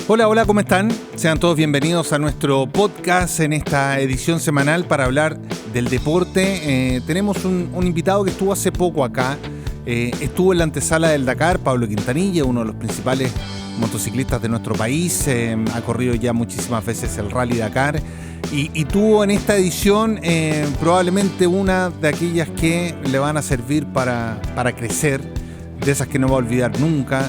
Hola, hola, ¿cómo están? Sean todos bienvenidos a nuestro podcast en esta edición semanal para hablar del deporte. Tenemos un invitado que estuvo hace poco acá. Estuvo en la antesala del Dakar, Pablo Quintanilla, uno de los principales motociclistas de nuestro país. Ha corrido ya muchísimas veces el Rally Dakar. Y tuvo en esta edición probablemente una de aquellas que le van a servir para crecer, de esas que no va a olvidar nunca,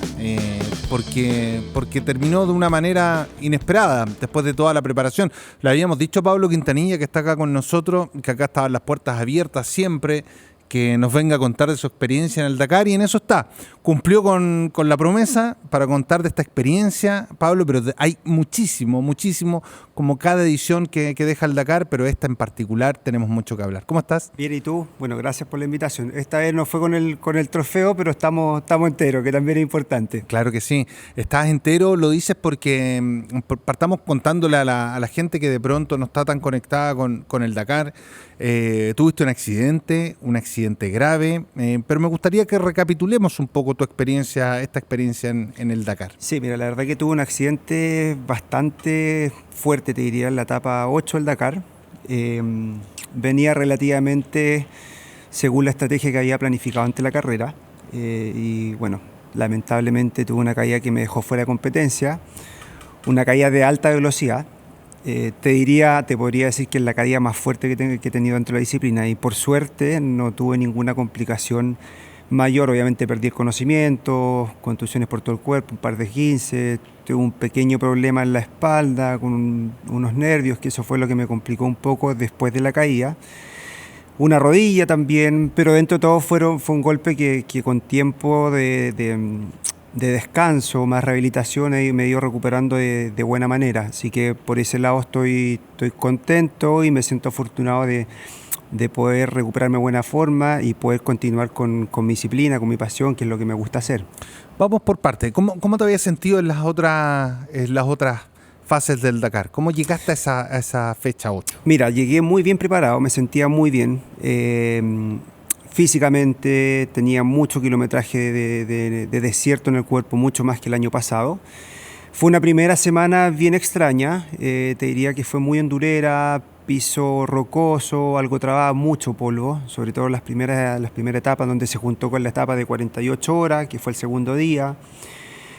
porque terminó de una manera inesperada después de toda la preparación. Le habíamos dicho a Pablo Quintanilla, que está acá con nosotros, que acá estaban las puertas abiertas siempre, que nos venga a contar de su experiencia en el Dakar, y en eso está. Cumplió con la promesa para contar de esta experiencia, Pablo, pero hay muchísimo, como cada edición que deja el Dakar, pero esta en particular tenemos mucho que hablar. ¿Cómo estás? Bien, ¿y tú? Bueno, gracias por la invitación. Esta vez no fue con el trofeo, pero estamos enteros, que también es importante. Claro que sí. Estás entero, lo dices porque partamos contándole a la gente que de pronto no está tan conectada con el Dakar. Tuviste un accidente grave, pero me gustaría que recapitulemos un poco esta experiencia en el Dakar. Sí, mira, la verdad que tuve un accidente bastante fuerte, te diría, en la etapa 8 del Dakar. Venía relativamente según la estrategia que había planificado antes de la carrera, y bueno, lamentablemente tuve una caída que me dejó fuera de competencia, una caída de alta velocidad. Te podría decir que es la caída más fuerte que he tenido dentro de la disciplina, y por suerte no tuve ninguna complicación mayor. Obviamente perdí el conocimiento, contusiones por todo el cuerpo, un par de esguinces, tuve un pequeño problema en la espalda con unos nervios, que eso fue lo que me complicó un poco después de la caída. Una rodilla también, pero dentro de todo fue un golpe que con tiempo de descanso, más rehabilitación, y me he ido recuperando de buena manera. Así que por ese lado estoy contento y me siento afortunado de poder recuperarme de buena forma y poder continuar con mi disciplina, con mi pasión, que es lo que me gusta hacer. Vamos por partes. ¿Cómo te habías sentido en las otras fases del Dakar? ¿Cómo llegaste a esa fecha 8? Mira, llegué muy bien preparado, me sentía muy bien. Físicamente tenía mucho kilometraje de desierto en el cuerpo, mucho más que el año pasado. Fue una primera semana bien extraña, te diría que fue muy endurera, piso rocoso, algo trabado, mucho polvo, sobre todo las primeras etapas, donde se juntó con la etapa de 48 horas, que fue el segundo día.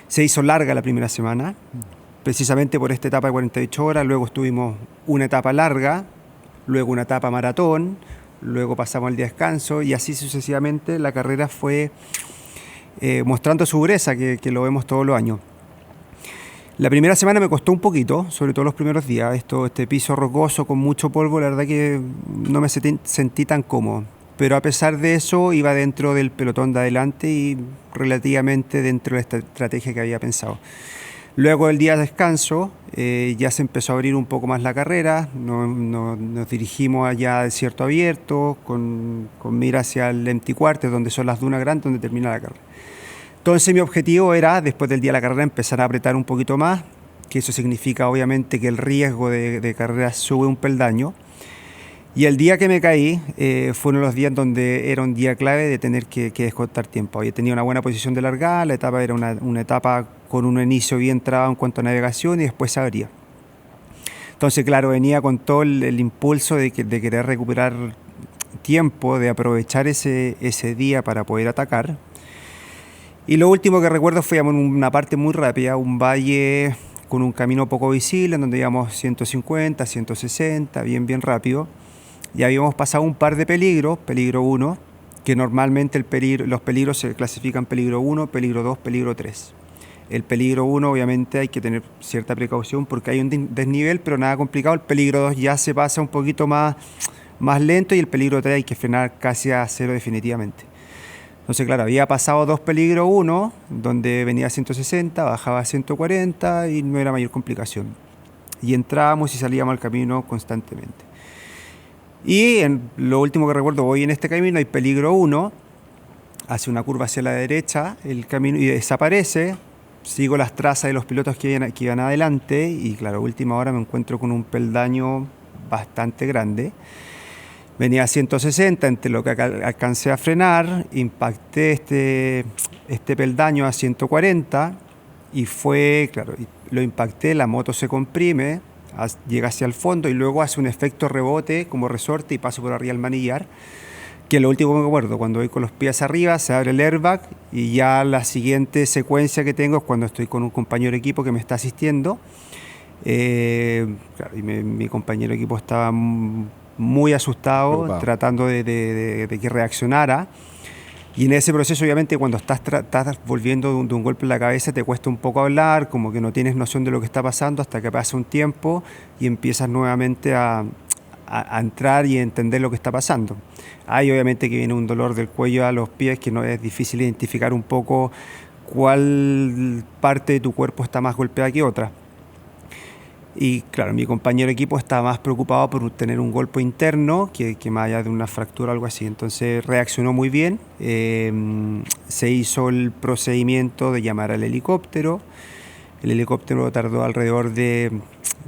Se hizo larga la primera semana, precisamente por esta etapa de 48 horas. Luego estuvimos una etapa larga, luego una etapa maratón, luego pasamos al día de descanso, y así sucesivamente la carrera fue mostrando su dureza, que lo vemos todos los años. La primera semana me costó un poquito, sobre todo los primeros días. Este piso rocoso con mucho polvo, la verdad que no me sentí tan cómodo. Pero a pesar de eso, iba dentro del pelotón de adelante y relativamente dentro de esta estrategia que había pensado. Luego del día de descanso, ya se empezó a abrir un poco más la carrera. Nos dirigimos allá a desierto abierto, con mira hacia el Empty Quarter, donde son las dunas grandes, donde termina la carrera. Entonces mi objetivo era, después del día de la carrera, empezar a apretar un poquito más, que eso significa obviamente que el riesgo de carrera sube un peldaño. Y el día que me caí fue uno de los días donde era un día clave de tener que descontar tiempo. Había tenido una buena posición de largada, la etapa era una etapa con un inicio bien trabado en cuanto a navegación, y después se abría. Entonces, claro, venía con todo el impulso de querer recuperar tiempo, de aprovechar ese día para poder atacar. Y lo último que recuerdo fue una parte muy rápida, un valle con un camino poco visible, en donde íbamos 150, 160, bien rápido. Y habíamos pasado un par de peligros, peligro 1, que normalmente los peligros se clasifican peligro 1, peligro 2, peligro 3. El peligro 1 obviamente hay que tener cierta precaución porque hay un desnivel, pero nada complicado. El peligro 2 ya se pasa un poquito más lento, y el peligro 3 hay que frenar casi a cero definitivamente. Entonces, claro, había pasado 2 peligros 1, donde venía a 160, bajaba a 140 y no era mayor complicación. Y entrábamos y salíamos al camino constantemente. Y lo último que recuerdo, voy en este camino, hay peligro 1, hace una curva hacia la derecha el camino y desaparece. Sigo las trazas de los pilotos que iban adelante, y claro, a última hora me encuentro con un peldaño bastante grande. Venía a 160, entre lo que alcancé a frenar, impacté este peldaño a 140 y fue, claro, lo impacté, la moto se comprime, llega hacia el fondo y luego hace un efecto rebote como resorte y paso por arriba del manillar, que lo último que me acuerdo, cuando voy con los pies arriba, se abre el airbag y ya la siguiente secuencia que tengo es cuando estoy con un compañero de equipo que me está asistiendo. Claro, y mi compañero de equipo estaba muy asustado, preocupado, tratando de que reaccionara. Y en ese proceso, obviamente, cuando estás volviendo de un golpe en la cabeza, te cuesta un poco hablar, como que no tienes noción de lo que está pasando hasta que pasa un tiempo y empiezas nuevamente a entrar y a entender lo que está pasando. Hay obviamente que viene un dolor del cuello a los pies que no es difícil identificar un poco cuál parte de tu cuerpo está más golpeada que otra. Y claro, mi compañero de equipo estaba más preocupado por tener un golpe interno que más allá de una fractura o algo así. Entonces reaccionó muy bien, se hizo el procedimiento de llamar al helicóptero. El helicóptero tardó alrededor de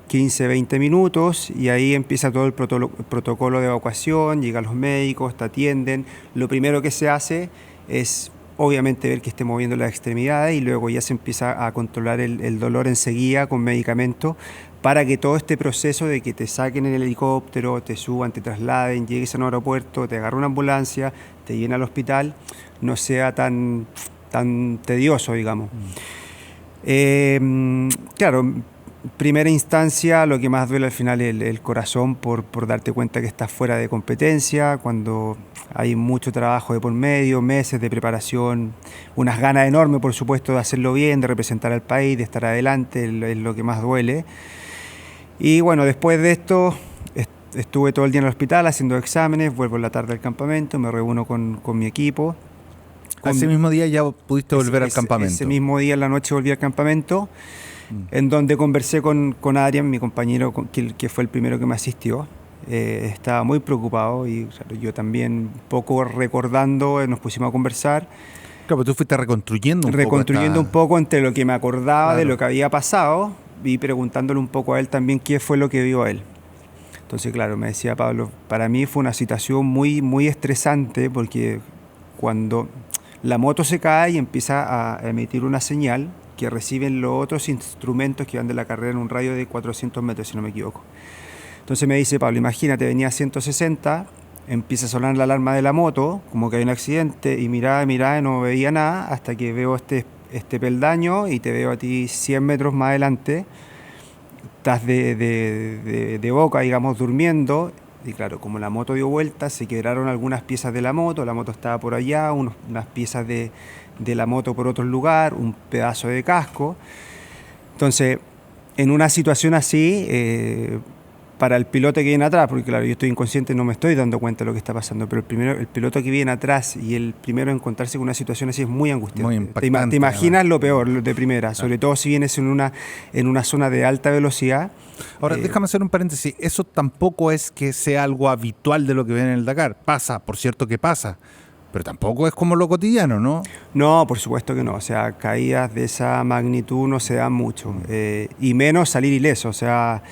15-20 minutos y ahí empieza todo el protocolo de evacuación, llegan los médicos, te atienden. Lo primero que se hace es obviamente ver que esté moviendo las extremidades y luego ya se empieza a controlar el dolor enseguida con medicamentos para que todo este proceso de que te saquen en el helicóptero, te suban, te trasladen, llegues a un aeropuerto, te agarra una ambulancia, te lleven al hospital, no sea tan tedioso, digamos. Claro, primera instancia lo que más duele al final es el corazón por darte cuenta que estás fuera de competencia, cuando hay mucho trabajo de por medio, meses de preparación, unas ganas enormes por supuesto de hacerlo bien, de representar al país, de estar adelante, es lo que más duele. Y bueno, después de esto estuve todo el día en el hospital haciendo exámenes, vuelvo en la tarde al campamento, me reúno con mi equipo. Ese mismo día ya pudiste volver al campamento. Ese mismo día en la noche volví al campamento, en donde conversé con Adrián, mi compañero, que fue el primero que me asistió. Estaba muy preocupado y claro, yo también, un poco recordando, nos pusimos a conversar. Claro, pero tú fuiste reconstruyendo un poco entre lo que me acordaba, claro, de lo que había pasado y preguntándole un poco a él también qué fue lo que vio él. Entonces, claro, me decía Pablo, para mí fue una situación muy, muy estresante porque cuando la moto se cae y empieza a emitir una señal que reciben los otros instrumentos que van de la carrera en un radio de 400 metros, si no me equivoco. Entonces me dice Pablo, imagínate, venía a 160, empieza a sonar la alarma de la moto, como que hay un accidente, y miraba y no veía nada, hasta que veo este peldaño y te veo a ti 100 metros más adelante, estás de boca, digamos, durmiendo. Y claro, como la moto dio vuelta, se quebraron algunas piezas de la moto estaba por allá, unas piezas de la moto por otro lugar, un pedazo de casco. Entonces, en una situación así, para el piloto que viene atrás, porque claro, yo estoy inconsciente, no me estoy dando cuenta de lo que está pasando, pero el piloto que viene atrás y el primero a encontrarse con una situación así es muy angustiante. Muy impactante, te imaginas lo peor de primera, claro, sobre todo si vienes en una zona de alta velocidad. Ahora, déjame hacer un paréntesis. Eso tampoco es que sea algo habitual de lo que ven en el Dakar. Pasa, por cierto que pasa, pero tampoco es como lo cotidiano, ¿no? No, por supuesto que no. O sea, caídas de esa magnitud no se dan mucho. Y menos salir ileso. O sea,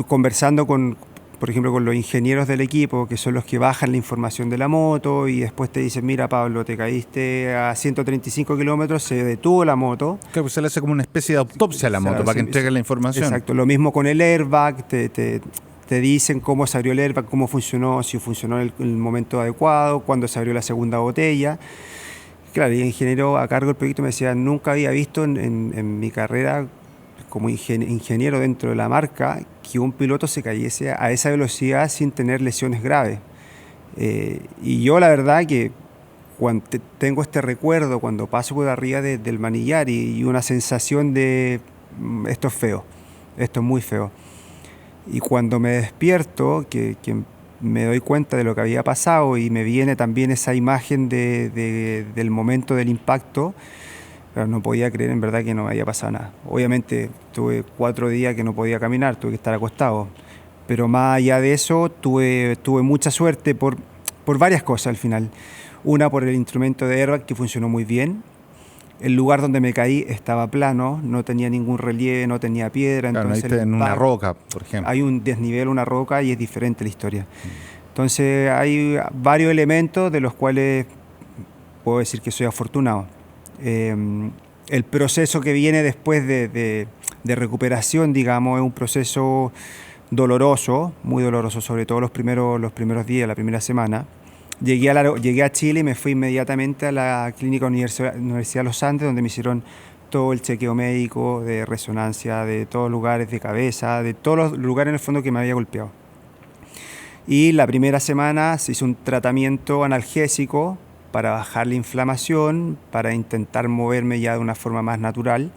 conversando por ejemplo, con los ingenieros del equipo, que son los que bajan la información de la moto y después te dicen, mira Pablo, te caíste a 135 kilómetros, se detuvo la moto. Claro, pues se le hace como una especie de autopsia a la moto, para que entreguen la información. Exacto, lo mismo con el airbag, te dicen cómo se abrió el airbag, cómo funcionó, si funcionó en el momento adecuado, cuándo se abrió la segunda botella. Claro, y el ingeniero a cargo del proyecto me decía, nunca había visto en mi carrera como ingeniero dentro de la marca que un piloto se cayese a esa velocidad sin tener lesiones graves. Y yo la verdad que cuando tengo este recuerdo, cuando paso por arriba del manillar y una sensación de esto es feo, esto es muy feo. Y cuando me despierto, que me doy cuenta de lo que había pasado y me viene también esa imagen del momento del impacto, pero no podía creer en verdad que no me había pasado nada. Obviamente tuve 4 días que no podía caminar, tuve que estar acostado, pero más allá de eso tuve mucha suerte por varias cosas al final. Una, por el instrumento de airbag que funcionó muy bien, El lugar donde me caí estaba plano, no tenía ningún relieve, no tenía piedra. Claro, Entonces, en una roca, por ejemplo. hay un desnivel, una roca y es diferente la historia. Entonces hay varios elementos de los cuales puedo decir que soy afortunado. El proceso que viene después de recuperación, digamos, es un proceso doloroso, muy doloroso, sobre todo los primeros días, la primera semana. Llegué a Chile y me fui inmediatamente a la Clínica Universidad de los Andes, donde me hicieron todo el chequeo médico, de resonancia, de todos los lugares, de cabeza, de todos los lugares en el fondo que me había golpeado. Y la primera semana se hizo un tratamiento analgésico para bajar la inflamación, para intentar moverme ya de una forma más natural.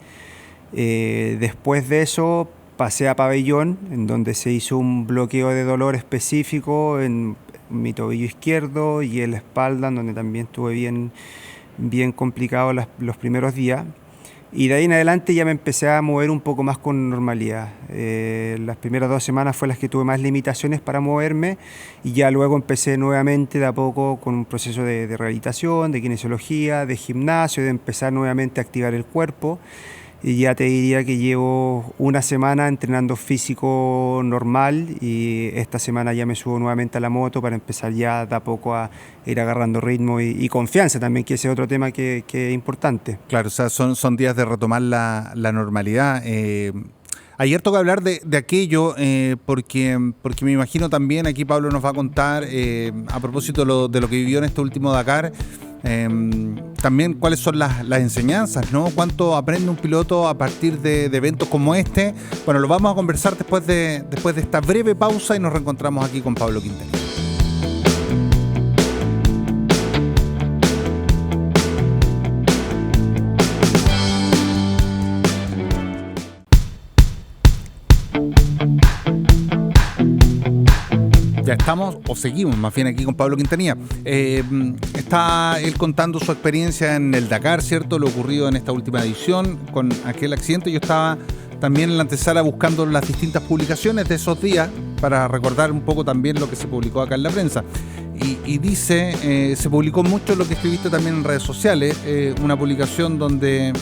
Después de eso pasé a pabellón, en donde se hizo un bloqueo de dolor específico en mi tobillo izquierdo y en la espalda, en donde también estuve bien complicado los primeros días. Y de ahí en adelante ya me empecé a mover un poco más con normalidad. Las primeras 2 semanas fue las que tuve más limitaciones para moverme y ya luego empecé nuevamente de a poco con un proceso de rehabilitación, de kinesiología, de gimnasio, de empezar nuevamente a activar el cuerpo. Y ya te diría que llevo 1 semana entrenando físico normal y esta semana ya me subo nuevamente a la moto para empezar ya de a poco a ir agarrando ritmo y confianza también, que ese es otro tema que es importante. Claro, o sea, son días de retomar la normalidad. Ayer toca hablar de aquello porque me imagino también, aquí Pablo nos va a contar a propósito de lo que vivió en este último Dakar, también cuáles son las enseñanzas, ¿no? ¿Cuánto aprende un piloto a partir de eventos como este? Bueno, lo vamos a conversar después de esta breve pausa y nos reencontramos aquí con Pablo Quinteros. Ya estamos, o seguimos más bien aquí con Pablo Quintanilla. Está él contando su experiencia en el Dakar, ¿cierto? Lo ocurrido en esta última edición con aquel accidente. Yo estaba también en la antesala buscando las distintas publicaciones de esos días para recordar un poco también lo que se publicó acá en la prensa. Y dice, se publicó mucho lo que escribiste también en redes sociales, una publicación donde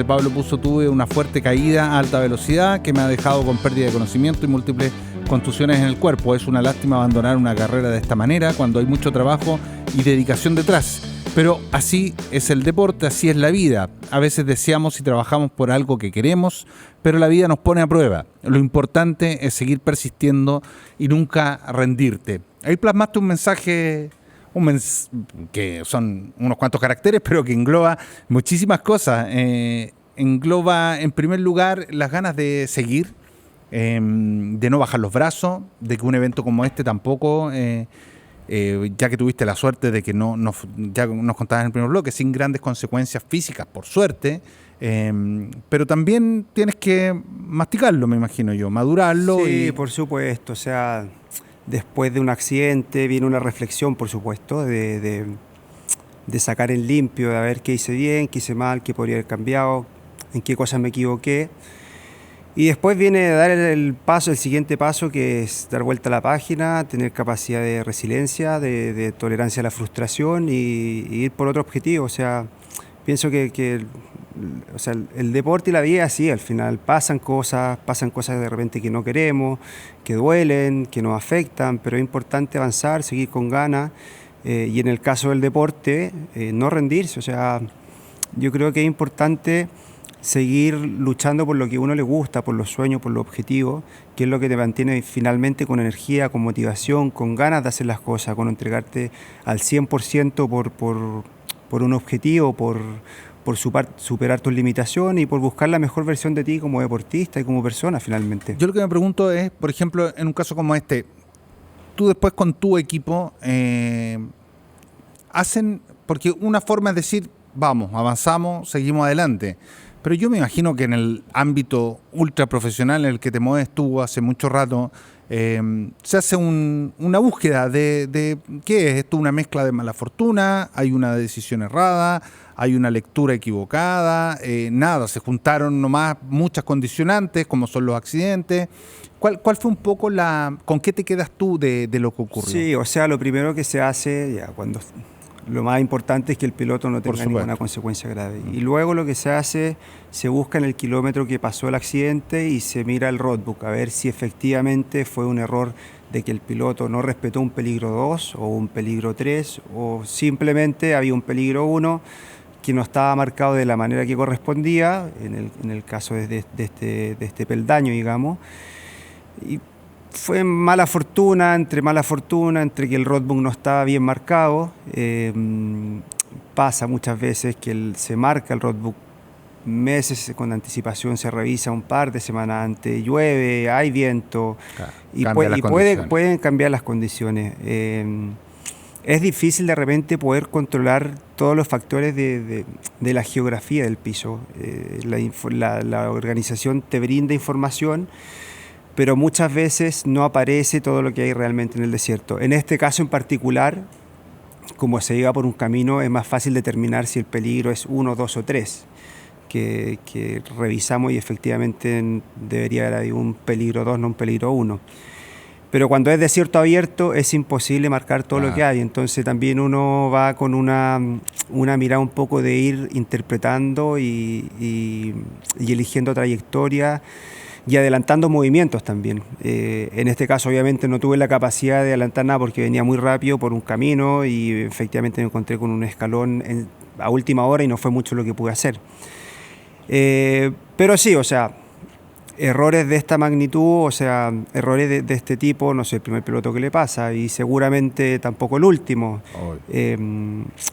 Pablo puso: tuve una fuerte caída a alta velocidad que me ha dejado con pérdida de conocimiento y múltiples contusiones en el cuerpo. Es una lástima abandonar una carrera de esta manera cuando hay mucho trabajo y dedicación detrás. Pero así es el deporte, así es la vida. A veces deseamos y trabajamos por algo que queremos, pero la vida nos pone a prueba. Lo importante es seguir persistiendo y nunca rendirte. Ahí plasmaste un mensaje que son unos cuantos caracteres, pero que engloba muchísimas cosas. Engloba, en primer lugar, las ganas de seguir, de no bajar los brazos, de que un evento como este tampoco, ya que tuviste la suerte de que ya nos contabas en el primer bloque, sin grandes consecuencias físicas, por suerte, pero también tienes que masticarlo, me imagino yo, madurarlo. Sí, por supuesto, o sea, después de un accidente viene una reflexión, por supuesto, de sacar en limpio, de ver qué hice bien, qué hice mal, qué podría haber cambiado, en qué cosas me equivoqué. Y después viene dar el siguiente paso, que es dar vuelta a la página, tener capacidad de resiliencia, de tolerancia a la frustración y ir por otro objetivo. O sea, pienso que el deporte y la vida, sí, al final pasan cosas de repente que no queremos, que duelen, que nos afectan, pero es importante avanzar, seguir con ganas y en el caso del deporte, no rendirse. O sea, yo creo que es importante seguir luchando por lo que a uno le gusta, por los sueños, por los objetivos, que es lo que te mantiene finalmente con energía, con motivación, con ganas de hacer las cosas, con entregarte al 100% por un objetivo, por superar tus limitaciones y por buscar la mejor versión de ti como deportista y como persona finalmente. Yo lo que me pregunto es, por ejemplo, en un caso como este, tú después con tu equipo porque una forma es decir, vamos, avanzamos, seguimos adelante. Pero yo me imagino que en el ámbito ultra profesional en el que te mueves tú hace mucho rato, se hace una búsqueda de ¿qué es esto? Una mezcla de mala fortuna, hay una decisión errada, hay una lectura equivocada, se juntaron nomás muchas condicionantes como son los accidentes. ¿Cuál fue un poco con qué te quedas tú de lo que ocurrió? Sí, o sea, lo primero que se hace, ya cuando Lo más importante es que el piloto no tenga ninguna consecuencia grave. Y luego lo que se hace, se busca en el kilómetro que pasó el accidente y se mira el roadbook a ver si efectivamente fue un error de que el piloto no respetó un peligro 2 o un peligro 3 o simplemente había un peligro 1 que no estaba marcado de la manera que correspondía, en el caso de este peldaño, digamos. Y fue mala fortuna, entre que el roadbook no estaba bien marcado. Pasa muchas veces que se marca el roadbook meses con anticipación, se revisa un par de semanas antes, llueve, hay viento, pueden cambiar las condiciones. Es difícil de repente poder controlar todos los factores de la geografía del piso. La organización te brinda información, pero muchas veces no aparece todo lo que hay realmente en el desierto. En este caso en particular, como se iba por un camino, es más fácil determinar si el peligro es 1, 2 o 3, que revisamos y efectivamente debería haber un peligro 2, no un peligro 1. Pero cuando es desierto abierto es imposible marcar todo lo que hay, entonces también uno va con una mirada un poco de ir interpretando y eligiendo trayectoria y adelantando movimientos también. En este caso obviamente no tuve la capacidad de adelantar nada porque venía muy rápido por un camino y efectivamente me encontré con un escalón a última hora y no fue mucho lo que pude hacer. Pero sí, o sea, errores de esta magnitud, o sea, errores de este tipo, no sé, el primer piloto que le pasa y seguramente tampoco el último.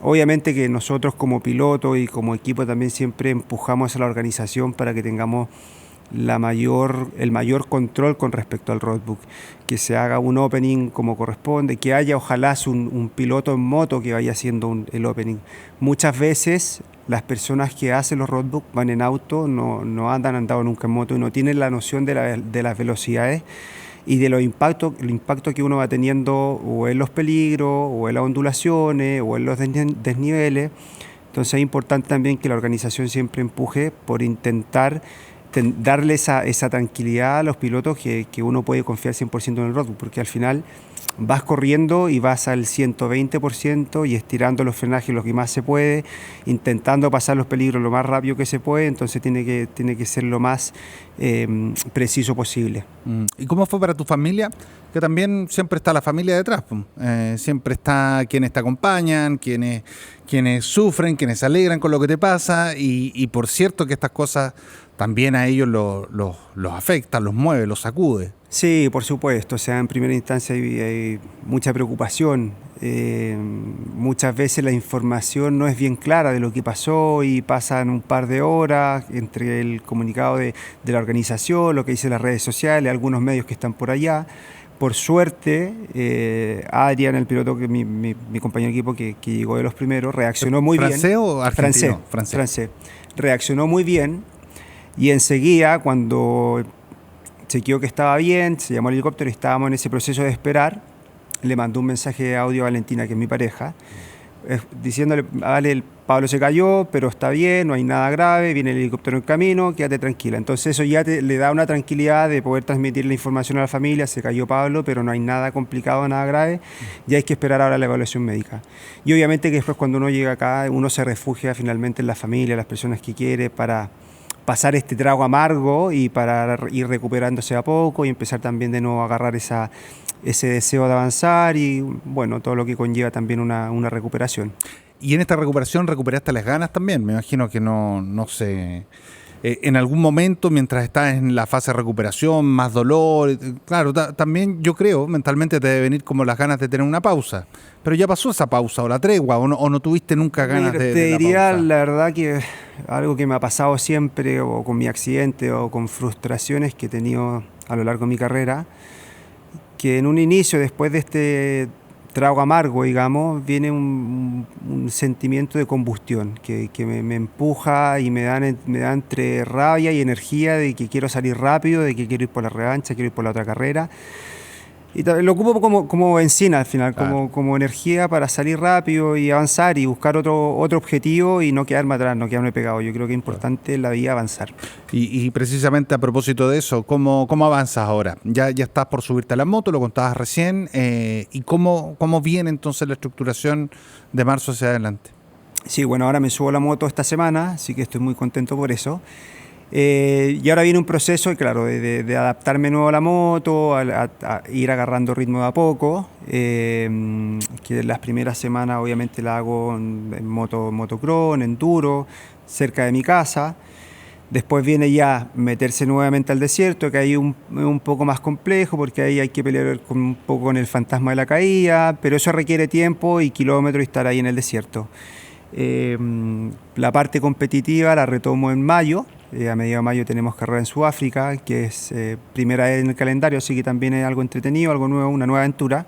Obviamente que nosotros como piloto y como equipo también siempre empujamos a la organización para que tengamos el mayor control con respecto al roadbook, que se haga un opening como corresponde, que haya ojalá un piloto en moto que vaya haciendo el opening. Muchas veces las personas que hacen los roadbook van en auto, no han andado nunca en moto y no tienen la noción de las velocidades y de el impacto que uno va teniendo o en los peligros, o en las ondulaciones, o en los desniveles. Entonces es importante también que la organización siempre empuje por intentar darle esa tranquilidad a los pilotos que uno puede confiar 100% en el roadbook, porque al final vas corriendo y vas al 120% y estirando los frenajes lo que más se puede, intentando pasar los peligros lo más rápido que se puede, entonces tiene que ser lo más preciso posible. ¿Y cómo fue para tu familia? Que también siempre está la familia detrás, siempre está quienes te acompañan, quienes sufren, quienes se alegran con lo que te pasa y por cierto que estas cosas también a ellos los afecta, los mueve, los sacude. Sí, por supuesto. O sea, en primera instancia hay mucha preocupación. Muchas veces la información no es bien clara de lo que pasó y pasan un par de horas entre el comunicado de la organización, lo que dicen las redes sociales, algunos medios que están por allá. Por suerte, Adrián, el piloto, mi compañero de equipo que llegó de los primeros, reaccionó muy bien. ¿Francés o argentino? Francés. Reaccionó muy bien y enseguida, cuando chequeó que estaba bien, se llamó al helicóptero y estábamos en ese proceso de esperar, le mandó un mensaje de audio a Valentina, que es mi pareja, diciéndole: vale, el Pablo se cayó, pero está bien, no hay nada grave, viene el helicóptero en camino, quédate tranquila. Entonces eso ya le da una tranquilidad de poder transmitir la información a la familia: se cayó Pablo, pero no hay nada complicado, nada grave, ya hay que esperar ahora la evaluación médica. Y obviamente que después, cuando uno llega acá, uno se refugia finalmente en la familia, las personas que quiere, para pasar este trago amargo y para ir recuperándose a poco y empezar también de nuevo a agarrar ese deseo de avanzar y bueno, todo lo que conlleva también una recuperación. Y en esta recuperación recuperaste las ganas también, me imagino que no sé, en algún momento mientras estás en la fase de recuperación, más dolor, claro, también yo creo mentalmente te debe venir como las ganas de tener una pausa, pero ya pasó esa pausa o la tregua o no tuviste nunca ganas de te diría la pausa. La verdad que algo que me ha pasado siempre, o con mi accidente o con frustraciones que he tenido a lo largo de mi carrera, que en un inicio, después de este trago amargo, digamos, viene un sentimiento de combustión que me empuja y me da entre rabia y energía de que quiero salir rápido, de que quiero ir por la revancha, quiero ir por la otra carrera. Y lo ocupo como benzina al final, Claro. como energía para salir rápido y avanzar y buscar otro objetivo y no quedarme atrás, no quedarme pegado. Yo creo que es importante en la vida avanzar. Y precisamente a propósito de eso, ¿cómo avanzas ahora? Ya estás por subirte a la moto, lo contabas recién, ¿y cómo viene entonces la estructuración de marzo hacia adelante? Sí, bueno, ahora me subo a la moto esta semana, así que estoy muy contento por eso. Y ahora viene un proceso, claro, de adaptarme nuevo a la moto, a ir agarrando ritmo de a poco, que las primeras semanas obviamente la hago en motocross, en enduro, cerca de mi casa. Después viene ya meterse nuevamente al desierto, que ahí es un poco más complejo, porque ahí hay que pelear un poco con el fantasma de la caída, pero eso requiere tiempo y kilómetros y estar ahí en el desierto. La parte competitiva la retomo en mayo. A mediados de mayo tenemos carrera en Sudáfrica, que es primera vez en el calendario, así que también es algo entretenido, algo nuevo, una nueva aventura.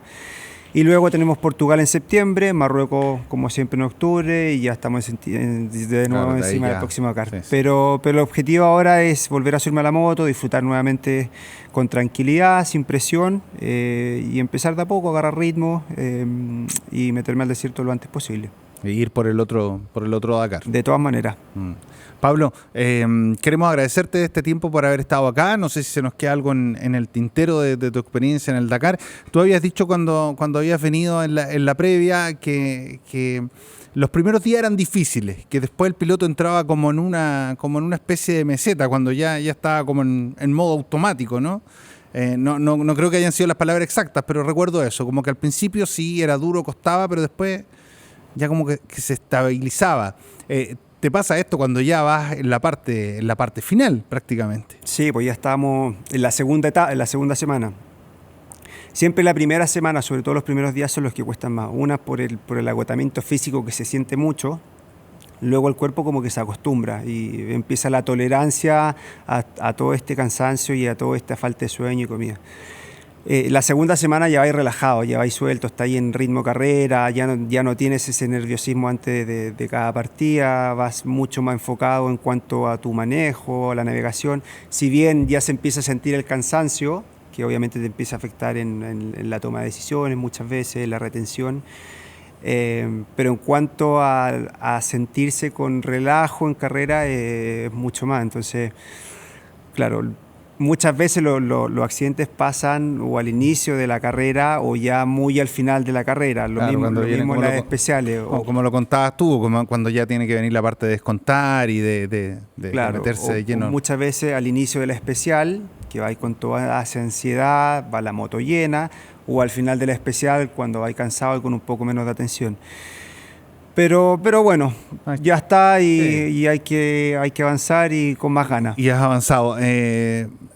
Y luego tenemos Portugal en septiembre, Marruecos como siempre en octubre y ya estamos de nuevo Claro, de ahí encima del ya. próximo Dakar. Sí, sí. Pero el objetivo ahora es volver a subirme a la moto, disfrutar nuevamente con tranquilidad, sin presión y empezar de a poco a agarrar ritmo y meterme al desierto lo antes posible. E ir por el otro Dakar. De todas maneras. Pablo, queremos agradecerte este tiempo por haber estado acá. No sé si se nos queda algo en el tintero de tu experiencia en el Dakar. Tú habías dicho cuando habías venido en la previa que los primeros días eran difíciles, que después el piloto entraba como en una especie de meseta, cuando ya estaba como en modo automático, ¿no? No creo que hayan sido las palabras exactas, pero recuerdo eso, como que al principio sí era duro, costaba, pero después ya como que se estabilizaba. ¿Te pasa esto cuando ya vas en la parte final prácticamente? Sí, pues ya estábamos en la segunda etapa, en la segunda semana. Siempre la primera semana, sobre todo los primeros días, son los que cuestan más. Una por el agotamiento físico que se siente mucho. Luego el cuerpo como que se acostumbra y empieza la tolerancia a todo este cansancio y a toda esta falta de sueño y comida. La segunda semana ya vais relajado, ya vais suelto, está ahí en ritmo carrera, ya no tienes ese nerviosismo antes de cada partida, vas mucho más enfocado en cuanto a tu manejo, a la navegación. Si bien ya se empieza a sentir el cansancio, que obviamente te empieza a afectar en la toma de decisiones muchas veces, la retención, pero en cuanto a sentirse con relajo en carrera, es mucho más. Entonces, claro, muchas veces los accidentes pasan o al inicio de la carrera o ya muy al final de la carrera. Lo Claro, mismo en las lo especiales. O como lo contabas tú, cuando ya tiene que venir la parte de descontar y de Claro, meterse de lleno. o muchas veces al inicio de la especial, que vais con toda esa ansiedad, va la moto llena, o al final de la especial cuando vais cansado y con un poco menos de atención. Pero bueno, ya está y hay que avanzar y con más ganas. Y has avanzado.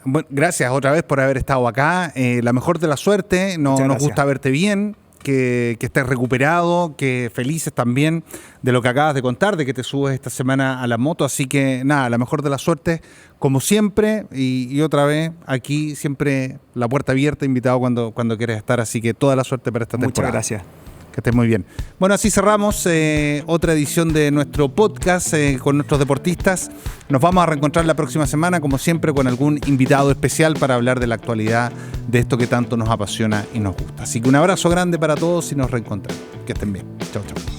Bueno, gracias otra vez por haber estado acá. La mejor de la suerte. Nos gusta verte bien, que estés recuperado, que felices también de lo que acabas de contar, de que te subes esta semana a la moto. Así que nada, la mejor de la suerte, como siempre. Y otra vez, aquí siempre la puerta abierta, invitado cuando quieras estar. Así que toda la suerte para esta temporada. Muchas gracias. Que estés muy bien. Bueno, así cerramos otra edición de nuestro podcast con nuestros deportistas. Nos vamos a reencontrar la próxima semana, como siempre, con algún invitado especial para hablar de la actualidad de esto que tanto nos apasiona y nos gusta. Así que un abrazo grande para todos y nos reencontramos. Que estén bien. Chau, chau.